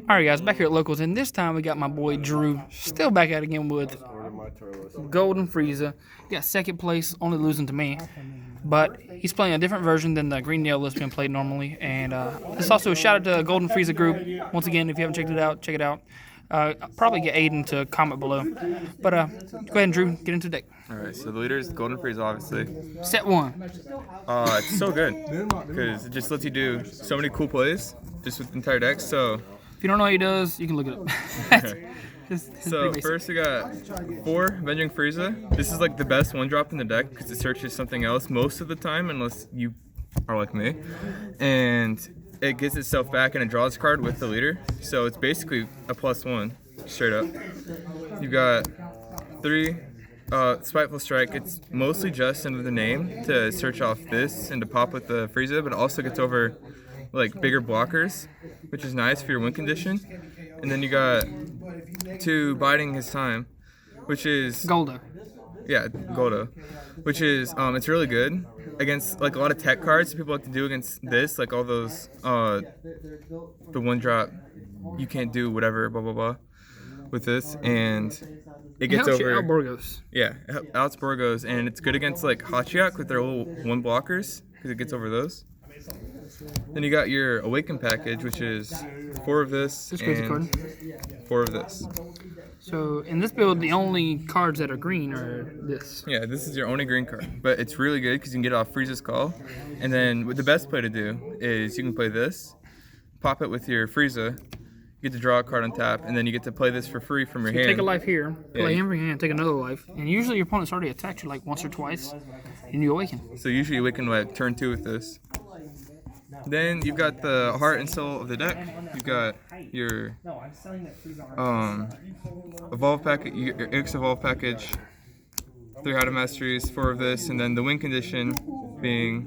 Alright guys, back here at Locals, and this time we got my boy Drew still back out again with Golden Frieza. He got second place, only losing to me. But he's playing a different version than the green nail that's been played normally. And it's also a shout out to Golden Frieza group. Once again, if you haven't checked it out, check it out. I'll probably get Aiden to comment below. But go ahead and Drew, get into the deck. Alright, so the leader is Golden Frieza, obviously. Set one. It's so good because it just lets you do so many cool plays just with the entire deck. So If you don't know what he does, you can look it up. So first we got 4 Avenging Frieza. This is like the best one drop in the deck because it searches something else most of the time unless you are like me. And it gets itself back and it draws a card with the leader. So it's basically a +1 straight up. You got 3 Spiteful Strike. It's mostly just under the name to search off this and to pop with the Frieza, but it also gets over like bigger blockers, which is nice for your win condition. And then you got 2 Biding His Time, which is Goldo. Yeah, Goldo, which is it's really good against like a lot of tech cards people like to do against this, like all those the one drop you can't do whatever blah blah blah with this, and it gets over Borgos. Yeah, outs Borgos, and it's good against like Hachiyak with their little 1 blockers because it gets over those. Then you got your Awaken package, which is 4 of this and 4 of this. So in this build, the only cards that are green are this. Yeah, this is your only green card, but it's really good because you can get off Frieza's Call. And then the best play to do is you can play this, pop it with your Frieza, you get to draw a card on tap, and then you get to play this for free from your hand. Take a life here, play him from your hand, take another life, and usually your opponent's already attacked you like once or twice, and you awaken. So usually you awaken like turn 2 with this. Then you've got the heart and soul of the deck. You've got your evolve package, your X evolve package, 3 Item Masteries, 4 of this, and then the win condition being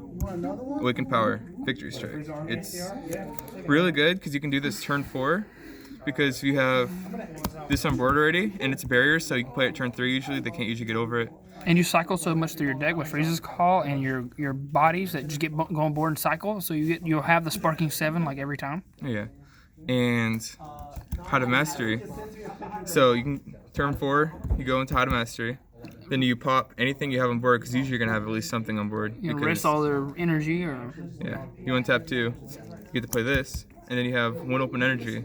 Awaken Power, Victory Strike. It's really good because you can do this turn 4 because you have this on board already and it's a barrier, so you can play it turn 3 usually. They can't usually get over it. And you cycle so much through your deck with Frieza's Call and your bodies that just get go on board and cycle, so you'll have the Sparking 7 like every time. Yeah, and Item Mastery. So you can turn 4, you go into Item Mastery, then you pop anything you have on board because usually you're gonna have at least something on board. You rest all their energy, or yeah, you untap 2, you get to play this, and then you have 1 open energy.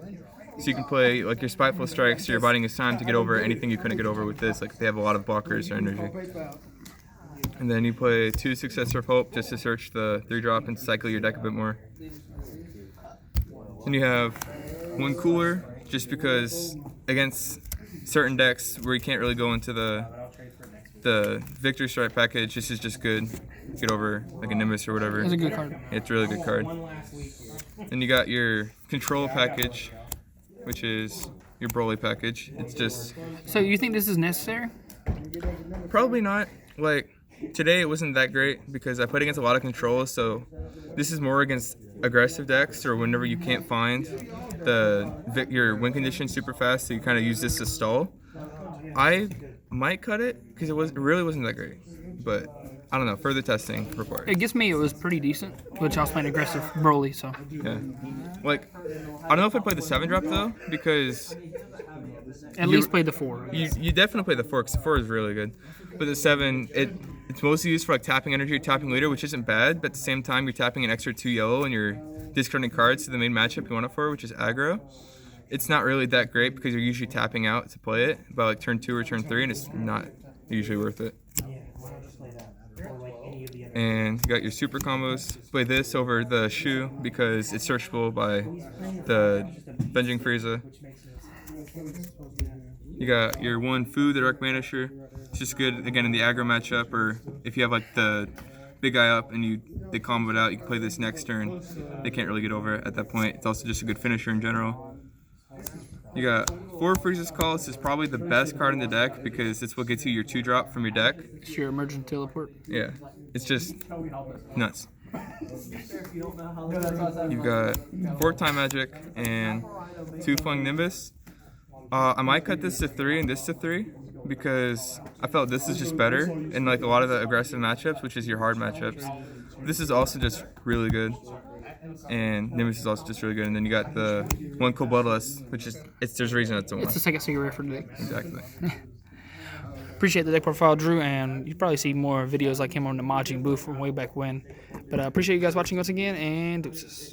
So you can play like your Spiteful Strikes or your Biding His Time to get over anything you couldn't get over with this, like if they have a lot of blockers or energy. And then you play 2 Successor of Hope just to search the 3 drop and cycle your deck a bit more. Then you have 1 Cooler, just because against certain decks where you can't really go into the Victory Strike package, this is just good. Get over like a Nimbus or whatever. it's a good card. It's a really good card. Then you got your Control package, which is your Broly package. It's just... So you think this is necessary? Probably not. Like, today it wasn't that great because I played against a lot of controls, so this is more against aggressive decks or whenever you can't find your win condition super fast, so you kind of use this to stall. I might cut it because it really wasn't that great, but I don't know, further testing required. It gets me, it was pretty decent, which I was playing aggressive Broly, so. Yeah. Like, I don't know if I'd play the 7 drop though, because... At least play the 4. You definitely play the 4, because the 4 is really good. But the 7, it's mostly used for like tapping energy, tapping leader, which isn't bad, but at the same time you're tapping an extra 2 yellow and you're discarding cards to the main matchup you want it for, which is aggro. It's not really that great because you're usually tapping out to play it by like turn 2 or turn 3, and it's not usually worth it. And you got your super combos. Play this over the Shu because it's searchable by the Avenging Frieza. You got your 1 Food, the Dark Banisher. It's just good again in the aggro matchup, or if you have like the big guy up and they combo it out, you can play this next turn. They can't really get over it at that point. It's also just a good finisher in general. You got 4 Frieza's Call. This is probably the best card in the deck because it's what gets you your 2 drop from your deck. It's your emergent teleport. Yeah, it's just nuts. You've got 4 Time Magic and 2 Flying Nimbus. I might cut this to 3 and this to 3 because I felt this is just better in like a lot of the aggressive matchups, which is your hard matchups. This is also just really good. and Nimbus is also just really good. And then you got the one cool bloodless, which is there's a reason it's a 1. It's the second secret rare for the deck. Exactly. Appreciate the deck profile, Drew, and you probably see more videos like him on the Majin booth from way back when. But I appreciate you guys watching once again, and deuces.